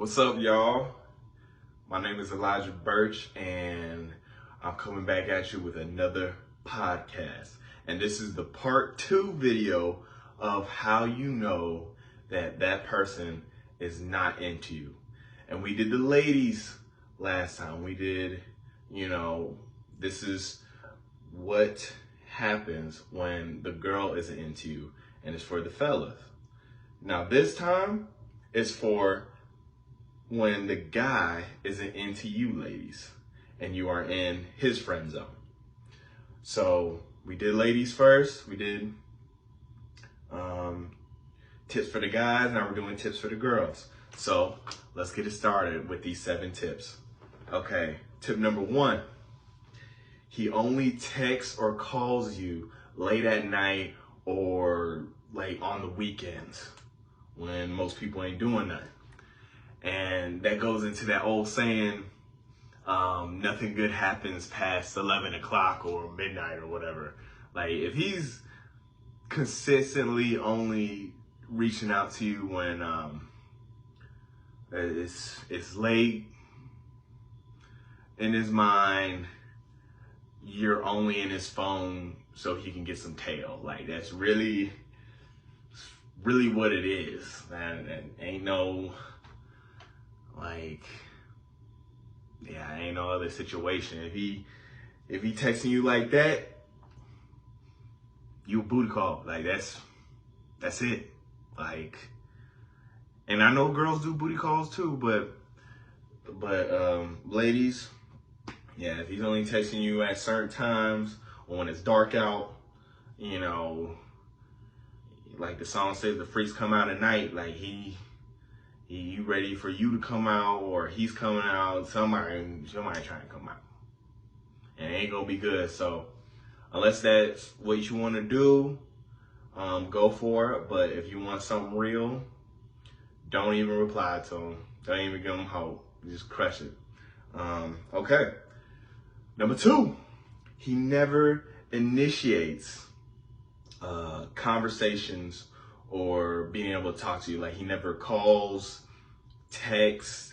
What's up, y'all? My name is Elijah Birch, and I'm coming back at you with another podcast. And this is the part 2 video of how you know that that person is not into you. And we did the ladies last time. We did, this is what happens when the girl isn't into you, and it's for the fellas. Now this time, it's for when the guy isn't into you, ladies, and you are in his friend zone. So we did ladies first. We did tips for the guys. Now we're doing tips for the girls. So let's get it started with these 7 tips. Okay, tip number 1. He only texts or calls you late at night or like on the weekends when most people ain't doing nothing. And that goes into that old saying, nothing good happens past 11 o'clock or midnight or whatever. Like, if he's consistently only reaching out to you when it's late, in his mind, you're only in his phone so he can get some tail. Like, that's really what it is. That ain't no... ain't no other situation. If he texting you like that, you a booty call. Like, that's it. Like, and I know girls do booty calls too, but ladies, yeah, if he's only texting you at certain times or when it's dark out, like the song says, the freaks come out at night. Like, he ready for you to come out, or he's coming out, somebody trying to come out. And it ain't gonna be good. So unless that's what you want to do, go for it. But if you want something real, don't even reply to him. Don't even give him hope. Just crush it. Okay. Number 2, he never initiates conversations or being able to talk to you. Like, he never calls, texts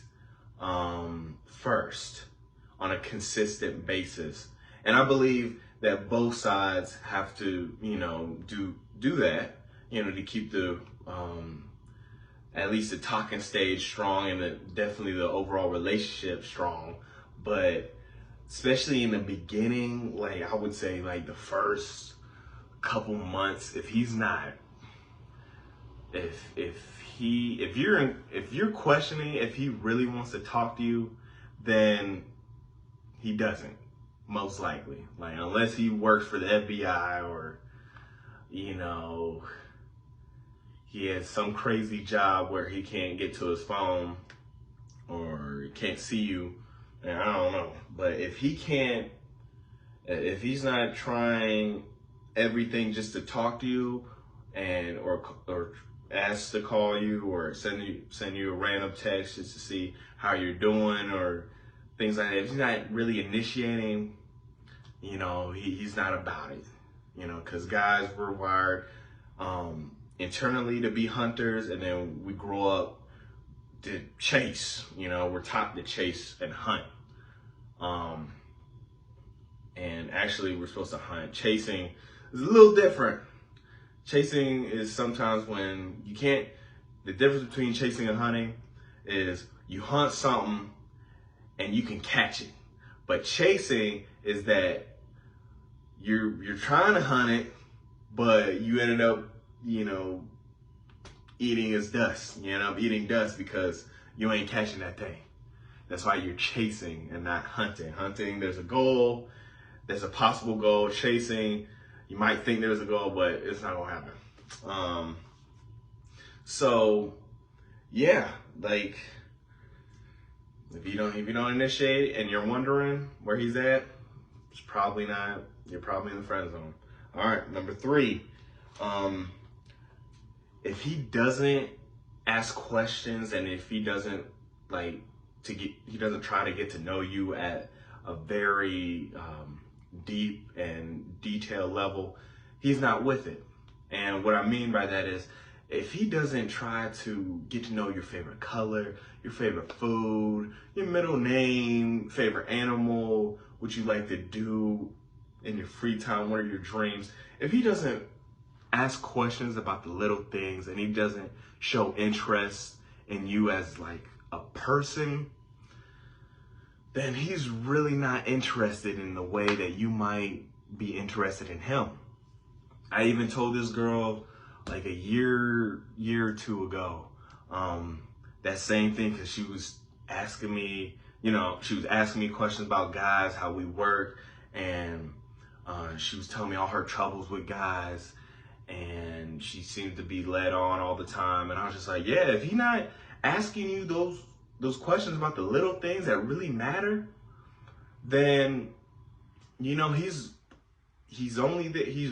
first on a consistent basis. And I believe that both sides have to, do that, to keep the at least the talking stage strong, and definitely the overall relationship strong. But especially in the beginning, like, I would say like the first couple months, if he's not, if you're questioning if he really wants to talk to you, then he doesn't, most likely. Like, unless he works for the FBI or, he has some crazy job where he can't get to his phone or he can't see you, and I don't know. But if he's not trying everything just to talk to you, and or ask to call you, or send you a random text just to see how you're doing or things like that, if he's not really initiating, he's not about it. Because guys, we're wired internally to be hunters, and then we grow up to chase. We're taught to chase and hunt. And actually, we're supposed to hunt. Chasing is a little different. Chasing is sometimes when you can't, the difference between chasing and hunting is you hunt something and you can catch it. But chasing is that you're trying to hunt it, but you ended up, eating its dust. You end up eating dust because you ain't catching that thing. That's why you're chasing and not hunting. Hunting, there's a goal, there's a possible goal. Chasing, you might think there's a goal, but it's not gonna happen. So yeah, like, if you don't initiate and you're wondering where he's at, it's probably not. You're probably in the friend zone. All right, number 3. If he doesn't ask questions, and if he doesn't he doesn't try to get to know you at a very deep and detailed level, he's not with it. And what I mean by that is, if he doesn't try to get to know your favorite color, your favorite food, your middle name, favorite animal, what you like to do in your free time, what are your dreams, if he doesn't ask questions about the little things and he doesn't show interest in you as like a person, then he's really not interested in the way that you might be interested in him. I even told this girl like a year or two ago, that same thing, because she was asking me, she was asking me questions about guys, how we work, and she was telling me all her troubles with guys, and she seemed to be led on all the time. And I was just like, yeah, if he's not asking you those questions about the little things that really matter, then he's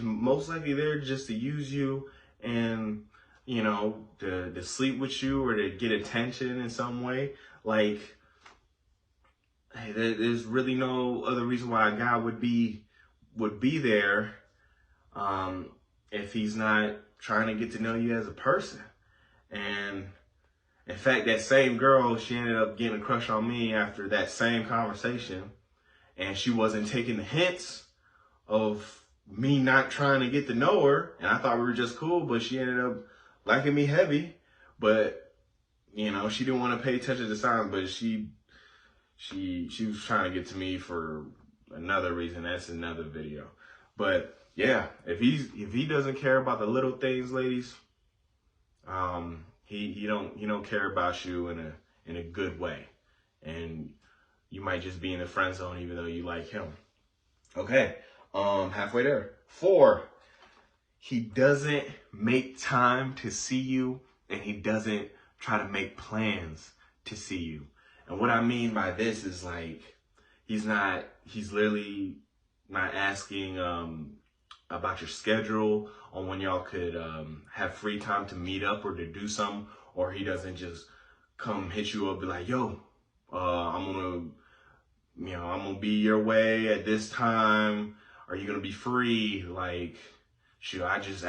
most likely there just to use you and to sleep with you or to get attention in some way. Like, hey, there's really no other reason why a guy would be there if he's not trying to get to know you as a person. And in fact, that same girl, she ended up getting a crush on me after that same conversation, and she wasn't taking the hints of me not trying to get to know her, and I thought we were just cool, but she ended up liking me heavy. But she didn't want to pay attention to the signs, but she was trying to get to me for another reason. That's another video. But yeah, if he doesn't care about the little things, ladies, he don't care about you in a good way, and you might just be in the friend zone even though you like him. Okay. Halfway there. 4, he doesn't make time to see you, and he doesn't try to make plans to see you. And what I mean by this is like, he's literally not asking about your schedule on when y'all could have free time to meet up or to do something, or he doesn't just come hit you up, be like, yo, I'm gonna be your way at this time. Are you gonna be free? Like, shoot, I just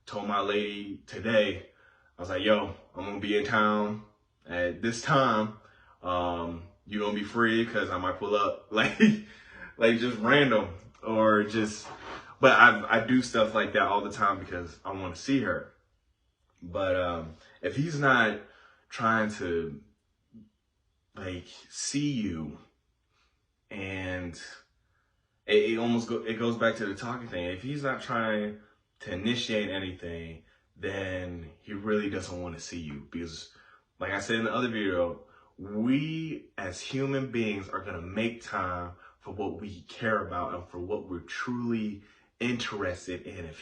told my lady today, I was like, yo, I'm gonna be in town at this time. You gonna be free? Cause I might pull up, like just random, or just, but I do stuff like that all the time because I want to see her. But if he's not trying to like see you, and it goes back to the talking thing. If he's not trying to initiate anything, then he really doesn't want to see you. Because like I said in the other video, we as human beings are going to make time for what we care about and for what we're truly interested in. If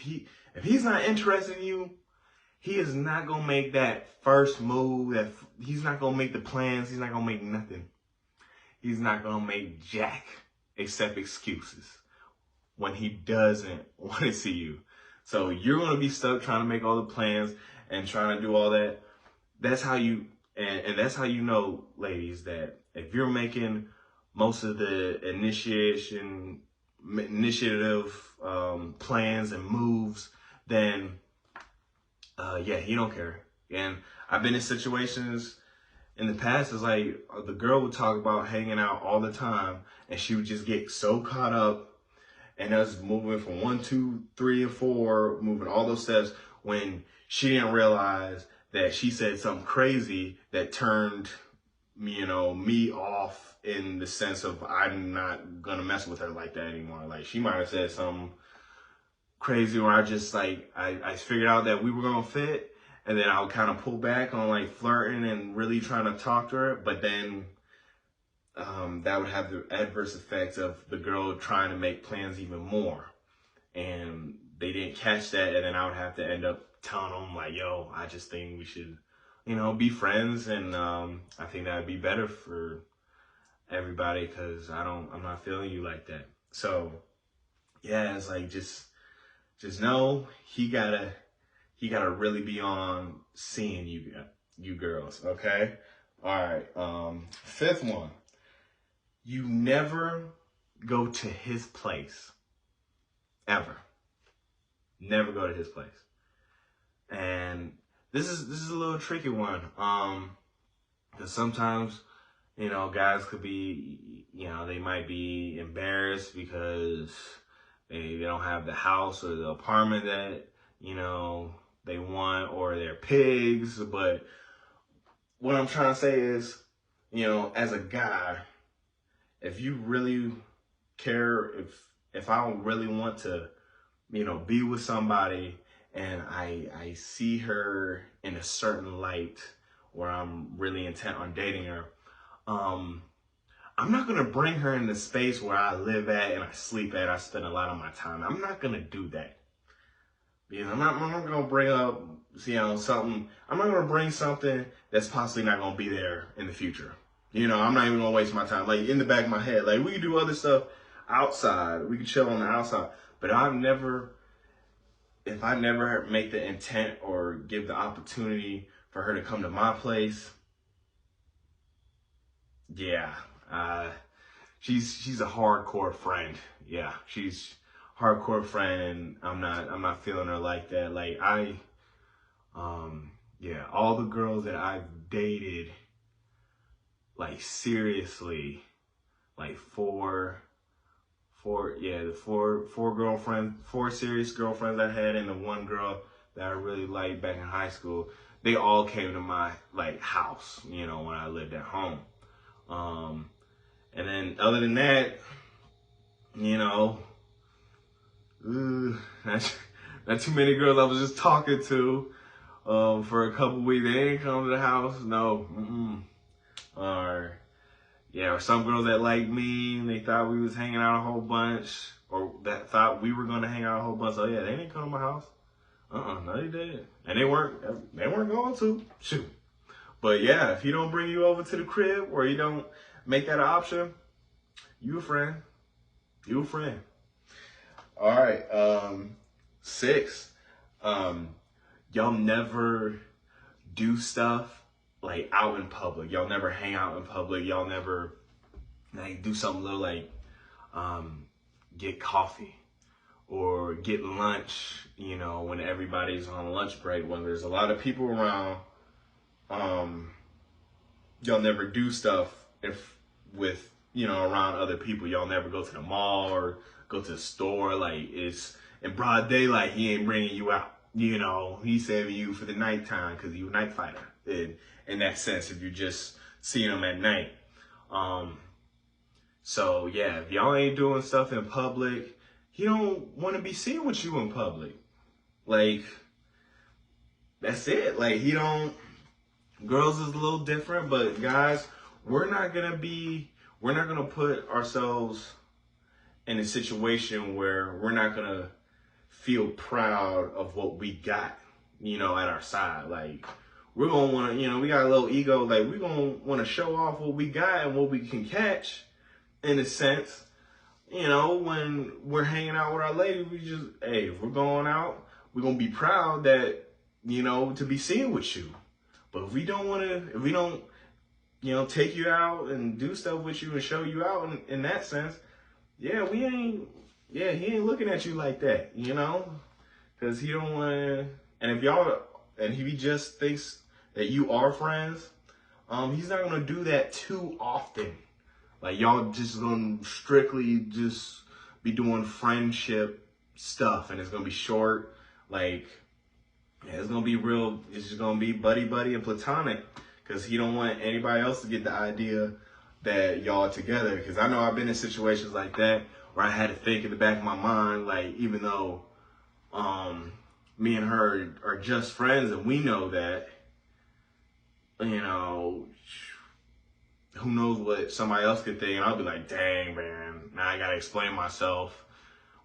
he's not interested in you, he is not going to make that first move. He's not going to make the plans. He's not going to make nothing. He's not going to make jack except excuses when he doesn't want to see you. So you're going to be stuck trying to make all the plans and trying to do all that. That's how you, and that's how you know, ladies, that if you're making most of the initiative plans and moves, then yeah, he don't care. And I've been in situations in the past, it's like the girl would talk about hanging out all the time, and she would just get so caught up and us moving from 1, 2, 3, and 4, moving all those steps, when she didn't realize that she said something crazy that turned me off, in the sense of I'm not gonna mess with her like that anymore. Like, she might have said something crazy where I just like I figured out that we were gonna fit, and then I would kind of pull back on like flirting and really trying to talk to her. But then that would have the adverse effects of the girl trying to make plans even more. And they didn't catch that. And then I would have to end up telling them like, yo, I just think we should, be friends. And I think that would be better for everybody, because I'm not feeling you like that. So yeah, it's like, just know he gotta really be on seeing you girls, okay? All right, 5th one. You never go to his place, ever. Never go to his place. And this is a little tricky one. Because sometimes, guys could be, they might be embarrassed because they don't have the house or the apartment that, they want, or they're pigs. But what I'm trying to say is, as a guy, if you really care, if I don't really want to, be with somebody, and I see her in a certain light where I'm really intent on dating her, I'm not gonna bring her in the space where I live at and I sleep at. I spend a lot of my time. I'm not gonna do that. Because I'm not gonna bring up, something. I'm not gonna bring something that's possibly not gonna be there in the future. I'm not even gonna waste my time. Like, in the back of my head, like, we can do other stuff outside. We can chill on the outside. But if I never make the intent or give the opportunity for her to come to my place, yeah, she's a hardcore friend. Yeah, she's hardcore friend, and I'm not feeling her like that. Like, yeah, all the girls that I've dated, like, seriously, like four serious girlfriends I had, and the one girl that I really liked back in high school, they all came to my, like, house, when I lived at home. And then other than that, not too many girls I was just talking to for a couple weeks. They ain't come to the house. No. Or some girls that liked me, and they thought we was hanging out a whole bunch, or that thought we were gonna hang out a whole bunch. So yeah, they didn't come to my house. No, they didn't. And they weren't going to. Shoot. But yeah, if he don't bring you over to the crib, or you don't make that an option, you a friend. You a friend. All right. 6. Y'all never do stuff like out in public. Y'all never hang out in public. Y'all never like do something little like get coffee or get lunch, when everybody's on lunch break, when there's a lot of people around. Y'all never do stuff around other people. Y'all never go to the mall or go to the store. Like, it's in broad daylight, he ain't bringing you out. He's saving you for the nighttime because you're a night fighter. In that sense, if you're just seeing him at night. So yeah, if y'all ain't doing stuff in public, he don't want to be seen with you in public. Like, that's it. Like, girls is a little different, but guys, we're not gonna put ourselves in a situation where we're not gonna feel proud of what we got, at our side. Like, we're gonna wanna, we got a little ego, like, we're gonna wanna show off what we got and what we can catch, in a sense. When we're hanging out with our lady, if we're going out, we're gonna be proud that, to be seen with you. But if we don't, take you out and do stuff with you and show you out in that sense, he ain't looking at you like that, because he don't want to. And if he just thinks that you are friends, he's not gonna do that too often. Like, y'all just gonna strictly just be doing friendship stuff, and it's gonna be short. Like, it's gonna be real. It's just gonna be buddy and platonic, because he don't want anybody else to get the idea that y'all are together. Because I know I've been in situations like that where I had to think in the back of my mind, like, even though me and her are just friends, and we know that, who knows what somebody else could think, and I'll be like, dang, man, now I gotta explain myself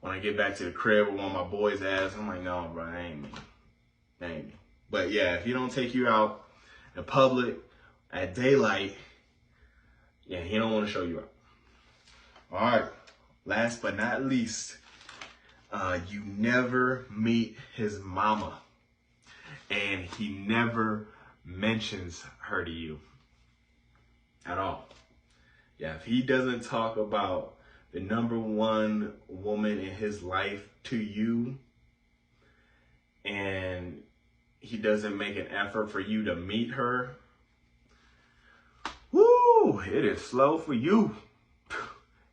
when I get back to the crib with one of my boys' ass. I'm like, no, bro, that ain't me. But yeah, if he don't take you out in public at daylight, he don't want to show you out. All right, last but not least, you never meet his mama, and he never mentions her to you at all. Yeah, if he doesn't talk about the number one woman in his life to you, and he doesn't make an effort for you to meet her, woo, it is slow for you.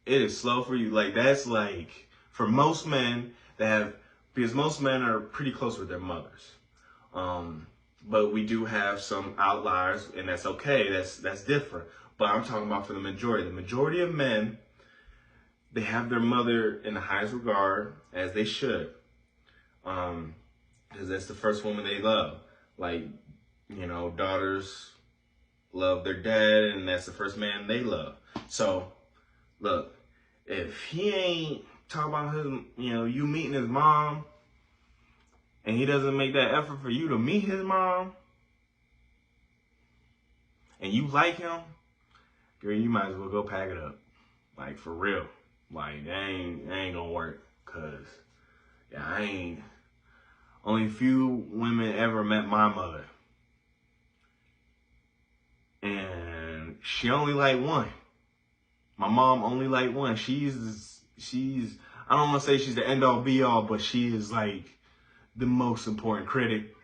It is slow for you. Like, that's like, for most men that have, because most men are pretty close with their mothers. But we do have some outliers, and that's okay. That's different. But I'm talking about for the majority. The majority of men, they have their mother in the highest regard, as they should. Because that's the first woman they love. Like, you know, daughters love their dad, and that's the first man they love. So, look, if he ain't talking about his, you know, you meeting his mom, and he doesn't make that effort for you to meet his mom, and you like him, girl, you might as well go pack it up. Like, for real. Like, that ain't gonna work. Cause, yeah, only few women ever met my mother. And she only liked one. My mom only liked one. She's, I don't want to say she's the end all be all, but she is like the most important critic.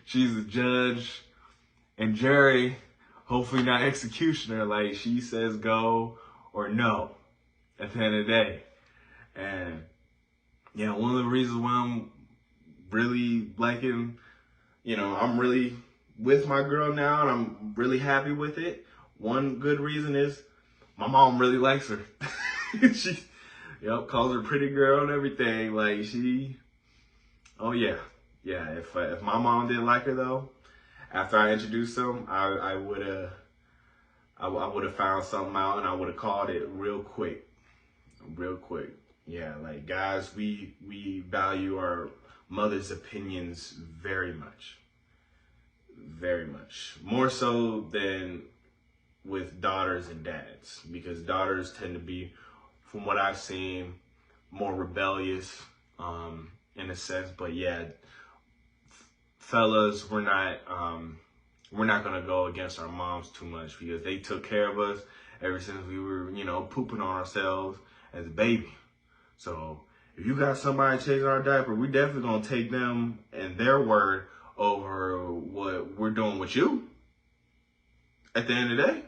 She's the judge and jury, hopefully not executioner. Like, she says go or no at the end of the day. And yeah, one of the reasons why I'm really liking, you know, I'm really with my girl now, and I'm really happy with it. One good reason is my mom really likes her. She, calls her pretty girl and everything. Like, oh yeah. Yeah, if my mom didn't like her though, after I introduced them, I would have found something out, and I would have called it real quick. Yeah, like, guys, we value our mother's opinions very much. Very much. More so than with daughters and dads, because daughters tend to be, from what I've seen, more rebellious in a sense. But yeah, fellas, we're not gonna go against our moms too much, because they took care of us ever since we were, pooping on ourselves as a baby. So if you got somebody changing our diaper, we definitely gonna take them and their word over what we're doing with you. At the end of the day,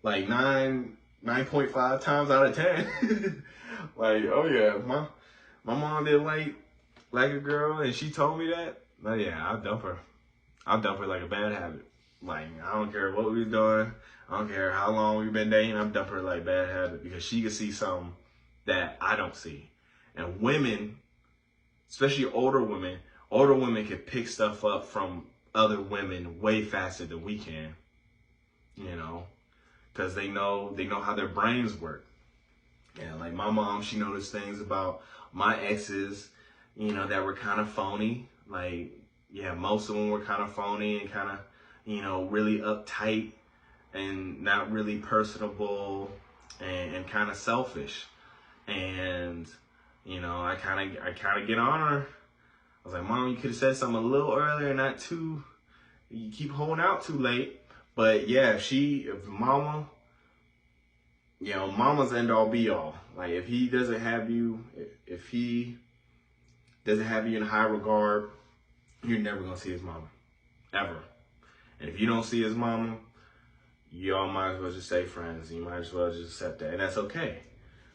like 9.5 times out of 10. Like, oh yeah, my mom didn't like a girl, and she told me that. But yeah, I'll dump her. I'll dump her like a bad habit. Like, I don't care what we was doing. I don't care how long we've been dating. I'm dumping her like bad habit, because she can see something that I don't see. And women, especially older women can pick stuff up from other women way faster than we can. Because they know how their brains work. Yeah, like my mom, she noticed things about my exes, that were kind of phony. Like, yeah, most of them were kind of phony and kind of, really uptight and not really personable and kind of selfish. And, I kind of get on her. I was like, Mom, you could have said something a little earlier, not too, you keep holding out too late. But yeah, if mama, mama's end all be all. Like, if he doesn't have you in high regard, you're never going to see his mama. Ever. And if you don't see his mama, y'all might as well just stay friends. You might as well just accept that. And that's okay.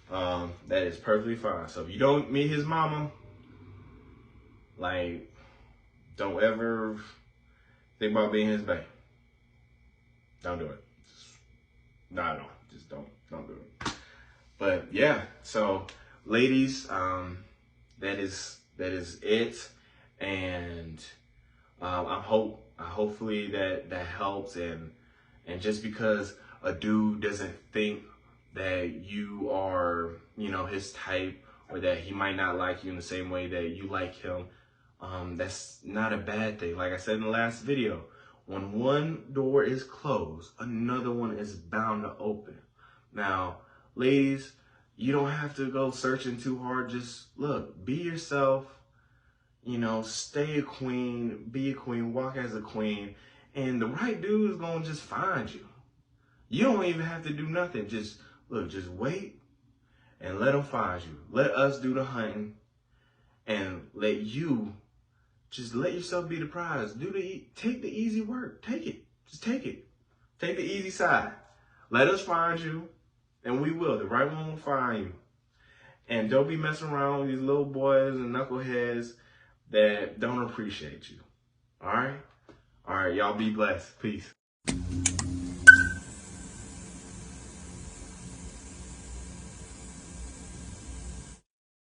That is perfectly fine. So if you don't meet his mama, like, don't ever think about being his bae. Don't do it. Not at all. Just don't do it. But yeah, so ladies, that is it. And hopefully that helps, and just because a dude doesn't think that you are, his type, or that he might not like you in the same way that you like him, that's not a bad thing. Like I said in the last video, when one door is closed, another one is bound to open. Now, ladies, you don't have to go searching too hard. Just look, be yourself, stay a queen, be a queen, walk as a queen, and the right dude is going to just find you. You don't even have to do nothing. Just wait and let him find you. Let us do the hunting, and let you Just let yourself be the prize. Take the easy work. Take it. Just take it. Take the easy side. Let us find you, and we will. The right one will find you. And don't be messing around with these little boys and knuckleheads that don't appreciate you. All right? All right, y'all be blessed. Peace.